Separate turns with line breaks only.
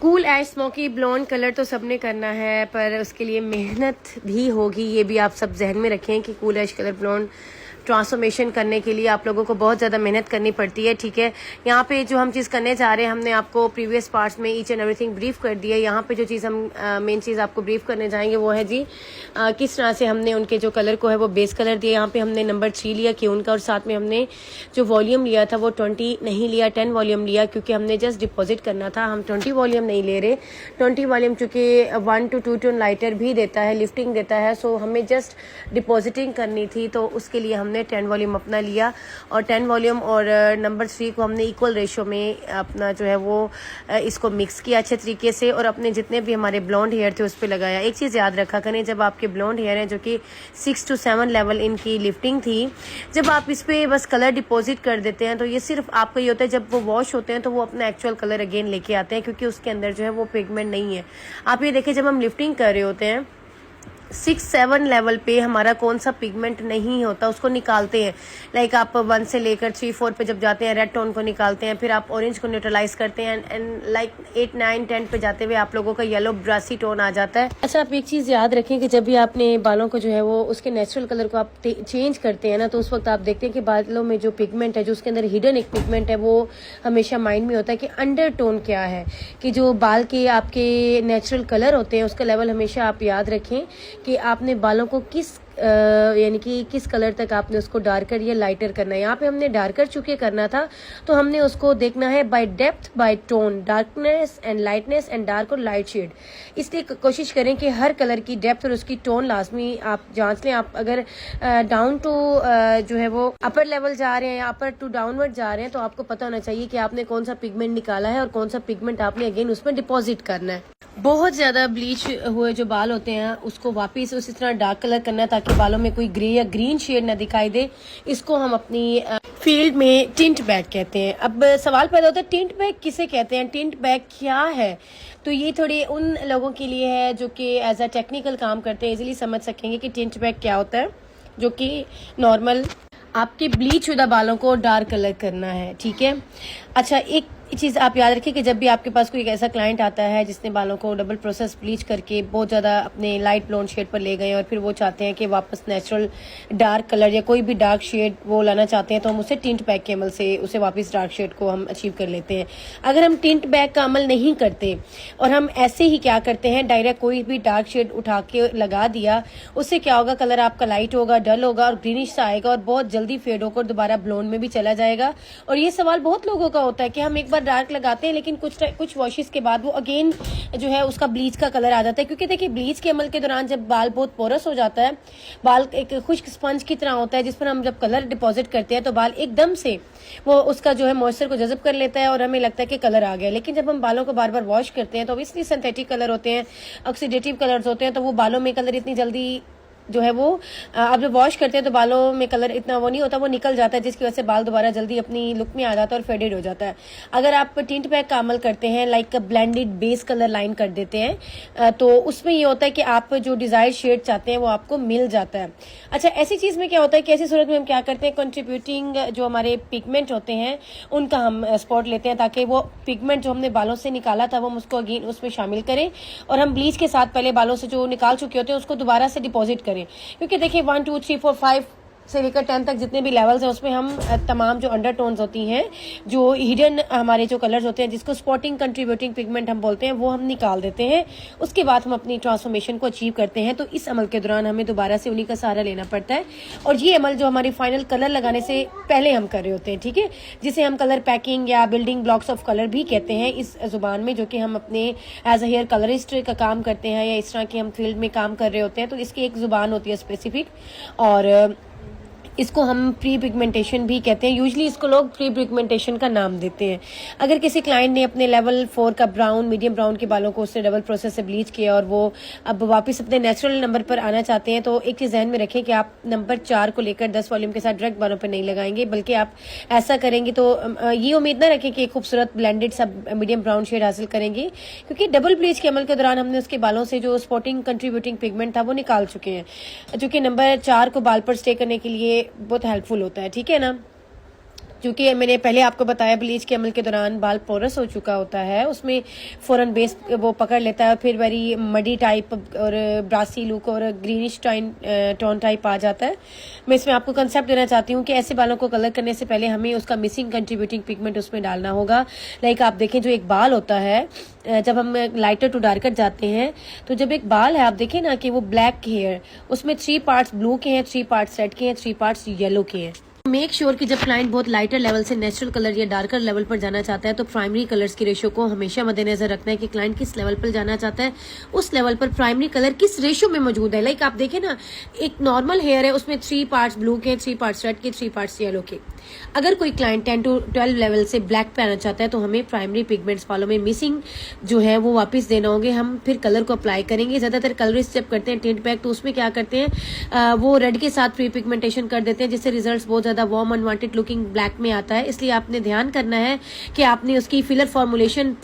Cool एश smoky blonde colour तो सबने करना है, पर उसके लिए मेहनत भी होगी। ये भी आप सब जहन में रखें कि cool ash colour blonde transformation करने के लिए आप लोगों को बहुत ज़्यादा मेहनत करनी पड़ती है। ठीक है, यहाँ पे जो हम चीज़ करने जा रहे हैं, हमने आपको प्रीवियस पार्ट्स में ईच एंड एवरीथिंग ब्रीफ कर दिया है। यहाँ पे जो चीज़ हम मेन चीज़ आपको ब्रीफ करने जाएंगे वो है जी किस तरह से हमने उनके जो कलर को है वो बेस कलर दिया। यहाँ पे हमने नंबर 3 लिया क्यों उनका, और साथ में हमने जो वॉल्यूम लिया था वो 20 नहीं लिया, 10 वॉल्यूम लिया, क्योंकि हमने जस्ट डिपॉजिट करना था। हम 20 वॉल्यूम नहीं ले रहे। 20 वॉल्यूम चूँकि 1 to 2 टोन लाइटर भी देता है, लिफ्टिंग देता है, सो हमें जस्ट डिपॉजिटिंग करनी थी, तो उसके लिए हमने 10 वॉल्यूम अपना लिया। और 10 वॉल्यूम और नंबर 3 को हमने इक्वल रेशो में अपना जो है वो इसको मिक्स किया अच्छे तरीके से, और अपने जितने भी हमारे ब्लॉन्ड हेयर थे उस पर लगाया। एक चीज़ याद रखा करें, जब आपके ब्लॉन्ड हेयर हैं जो कि 6 to 7 लेवल इनकी लिफ्टिंग थी, जब आप इस पर बस कलर डिपॉजिट कर देते हैं तो ये सिर्फ आपका ये होता है, जब वो वॉश होते हैं तो वो अपना एक्चुअल कलर अगेन लेके आते हैं, क्योंकि उसके अंदर जो है वो पिगमेंट नहीं है। आप ये देखें, जब हम लिफ्टिंग कर रहे होते हैं 6-7 लेवल पे हमारा कौन सा पिगमेंट नहीं होता उसको निकालते हैं। लाइक आप 1 से लेकर 3-4 पे जब जाते हैं रेड टोन को निकालते हैं, फिर आप ऑरेंज को न्यूट्रलाइज करते हैं, एंड लाइक 8-9-10 पे जाते हुए आप लोगों का येलो ब्रासी टोन आ जाता है। अच्छा, आप एक चीज़ याद रखें कि जब भी आपने बालों को जो है वो उसके नेचुरल कलर को आप चेंज करते हैं ना, तो उस वक्त आप देखते हैं कि बालों में जो पिगमेंट है, जो उसके अंदर हिडन एक पिगमेंट है, वो हमेशा माइंड में होता है कि अंडर टोन क्या है, कि जो बाल के आपके नेचुरल कलर होते हैं उसका लेवल हमेशा आप याद रखें कि आपने बालों को किस यानी कि किस कलर तक आपने उसको डार्कर या लाइटर करना है। यहाँ पे हमने डार्कर चूंकि करना था तो हमने उसको देखना है by depth by tone, darkness and lightness and dark और लाइट शेड। इसलिए कोशिश करें कि हर कलर की डेप्थ और उसकी टोन लाजमी आप जांच लें। आप अगर डाउन टू जो है वो अपर लेवल जा रहे हैं या अपर टू डाउनवर्ड जा रहे हैं तो आपको पता होना चाहिए कि आपने कौन सा पिगमेंट निकाला है और कौन सा पिगमेंट आपने अगेन उसमें डिपॉजिट करना है। बहुत ज़्यादा ब्लीच हुए जो बाल होते हैं उसको वापस उसी तरह डार्क कलर करना है ताकि बालों में कोई ग्रे या ग्रीन शेड ना दिखाई दे। इसको हम अपनी फील्ड में टिंट बैक कहते हैं। अब सवाल पैदा होता है टिंट बैक किसे कहते हैं, टिंट बैक क्या है? तो ये थोड़े उन लोगों के लिए है जो कि एज अ टेक्निकल काम करते हैं, इजीली समझ सकेंगे कि टिंट बैक क्या होता है, जो कि नॉर्मल आपके ब्लीच शुदा बालों को डार्क कलर करना है। ठीक है, अच्छा एक चीज़ आप याद रखिए कि जब भी आपके पास कोई एक ऐसा क्लाइंट आता है जिसने बालों को डबल प्रोसेस ब्लीच करके बहुत ज़्यादा अपने लाइट ब्लॉन्ड शेड पर ले गए और फिर वो चाहते हैं कि वापस नेचुरल डार्क कलर या कोई भी डार्क शेड वो लाना चाहते हैं, तो हम उसे टिंट बैक के अमल से उसे वापस डार्क शेड को हम अचीव कर लेते हैं। अगर हम टिंट बैक का अमल नहीं करते और हम ऐसे ही क्या करते हैं, डायरेक्ट कोई भी डार्क शेड उठा के लगा दिया, उससे क्या होगा, कलर आपका लाइट होगा, डल होगा और ग्रीनिश सा आएगा और बहुत जल्दी फेड होकर दोबारा ब्लॉन्ड में भी चला जाएगा। और ये सवाल बहुत लोगों का होता है कि हम एक बार डार्क लगाते हैं लेकिन कुछ वॉशेस के बाद वो अगेन जो है उसका ब्लीच का कलर आ जाता है। क्योंकि देखिए ब्लीच के अमल के दौरान जब बाल बहुत पोरस हो जाता है, बाल एक खुश्क स्पंज की तरह होता है जिस पर हम जब कलर डिपॉजिट करते हैं तो बाल एकदम से वो उसका जो है मॉइस्चर को जज़ब कर लेता है और हमें लगता है कि कलर आ गया। लेकिन जब हम बालों को बार बार वॉश करते हैं तो ऑब्वियसली सिंथेटिक कलर होते हैं, ऑक्सीडेटिव कलर्स होते हैं, तो वो बालों में कलर इतनी जल्दी जो है वो आप जब वॉश करते हैं तो बालों में कलर इतना वो नहीं होता, वो निकल जाता है, जिसकी वजह से बाल दोबारा जल्दी अपनी लुक में आ जाता है और फेडेड हो जाता है। अगर आप टिंट बैक का अमल करते हैं, like blended base colour line कर देते हैं, तो उसमें ये होता है कि आप जो डिजायर शेड चाहते हैं वो आपको मिल जाता है। अच्छा, ऐसी चीज़ में क्या होता है कि ऐसी सूरत में हम क्या करते हैं, कंट्रीब्यूटिंग जो हमारे पिगमेंट होते हैं उनका हम स्पॉट लेते हैं ताकि वो पिगमेंट जो हमने बालों से निकाला था वो हम उसको अगेन उसमें शामिल करें और हम ब्लीच के साथ पहले बालों से जो निकाल चुके होते हैं उसको दोबारा से डिपॉजिट करें। क्योंकि देखिए 1 2 3 4 5 से लेकर 10 तक जितने भी लेवल्स हैं उसमें हम तमाम जो अंडरटोन्स होती हैं, जो हिडन हमारे जो कलर्स होते हैं जिसको स्पॉटिंग कंट्रीब्यूटिंग पिगमेंट हम बोलते हैं, वो हम निकाल देते हैं। उसके बाद हम अपनी ट्रांसफॉर्मेशन को अचीव करते हैं। तो इस अमल के दौरान हमें दोबारा से उन्हीं का सहारा लेना पड़ता है और ये अमल जो हमारी फाइनल कलर लगाने से पहले हम कर रहे होते हैं, ठीक है, जिसे हम कलर पैकिंग या बिल्डिंग ब्लॉक्स ऑफ कलर भी कहते हैं इस जुबान में, जो कि हम अपने एज अ हेयर कलरिस्ट का काम करते हैं या इस तरह की हम फील्ड में काम कर रहे होते हैं, तो इसकी एक जुबान होती है स्पेसिफिक, और इसको हम प्री पिगमेंटेशन भी कहते हैं। यूजुअली इसको लोग प्री पिगमेंटेशन का नाम देते हैं। अगर किसी क्लाइंट ने अपने लेवल 4 का ब्राउन मीडियम ब्राउन के बालों को उससे डबल प्रोसेस से ब्लीच किया और वो अब वापस अपने नेचुरल नंबर पर आना चाहते हैं, तो एक चीज़ ध्यान में रखें कि आप नंबर 4 को लेकर 10 वॉल्यूम के साथ डायरेक्ट बालों पर नहीं लगाएंगे, बल्कि आप ऐसा करेंगे तो ये उम्मीद ना रखें कि एक खूबसूरत ब्लेंडेड सब मीडियम ब्राउन शेड हासिल करेंगे, क्योंकि डबल ब्लीच के अमल के दौरान हमने उसके बालों से जो स्पॉटिंग कंट्रीब्यूटिंग पिगमेंट था वो निकाल चुके हैं, जो कि नंबर 4 को बाल पर स्टे करने के लिए बहुत हेल्पफुल होता है, ठीक है ना। क्योंकि मैंने पहले आपको बताया ब्लीच के अमल के दौरान बाल पोरस हो चुका होता है, उसमें फ़ौरन बेस वो पकड़ लेता है और फिर वेरी मडी टाइप और ब्रासी लुक और ग्रीनिश टोन टाइप आ जाता है। मैं इसमें आपको कंसेप्ट देना चाहती हूँ कि ऐसे बालों को कलर करने से पहले हमें उसका मिसिंग कंट्रीब्यूटिंग पिगमेंट उसमें डालना होगा। लाइक आप देखें जो एक बाल होता है, जब हम लाइटर टू डार्कर जाते हैं तो जब एक बाल है आप देखें ना कि वो ब्लैक हेयर, उसमें 3 पार्ट्स ब्लू के हैं, 3 पार्ट्स रेड के हैं, 3 पार्ट्स येलो के हैं। मेक श्योर कि जब क्लाइंट बहुत लाइटर लेवल से नेचुरल कलर या डार्कर लेवल पर जाना चाहता है तो प्राइमरी कलर्स की रेशो को हमेशा मद्देनजर रखना है कि क्लाइंट किस लेवल पर जाना चाहता है, उस लेवल पर प्राइमरी कलर किस रेशो में मौजूद है। लाइक आप देखें ना, एक नॉर्मल हेयर है, उसमें 3 पार्ट्स ब्लू के, 3 पार्ट्स रेड के, 3 पार्ट्स येलो के। अगर कोई क्लाइंट 10 to 12 लेवल से ब्लैक पे आना चाहता है तो हमें प्राइमरी पिगमेंट्स बालों में मिसिंग जो है वो वापस देना होंगे। हम फिर कलर को अप्लाई करेंगे। ज्यादातर कलरिस्ट जब करते हैं टिंट पैक तो उसमें क्या करते हैं, वो रेड के साथ प्री पिगमेंटेशन कर देते हैं, जिससे रिजल्ट्स बहुत ज्यादा वार्म अनवांटेड लुकिंग ब्लैक में आता है। इसलिए आपने ध्यान करना है कि आपने उसकी फिलर फॉर्मुलेशन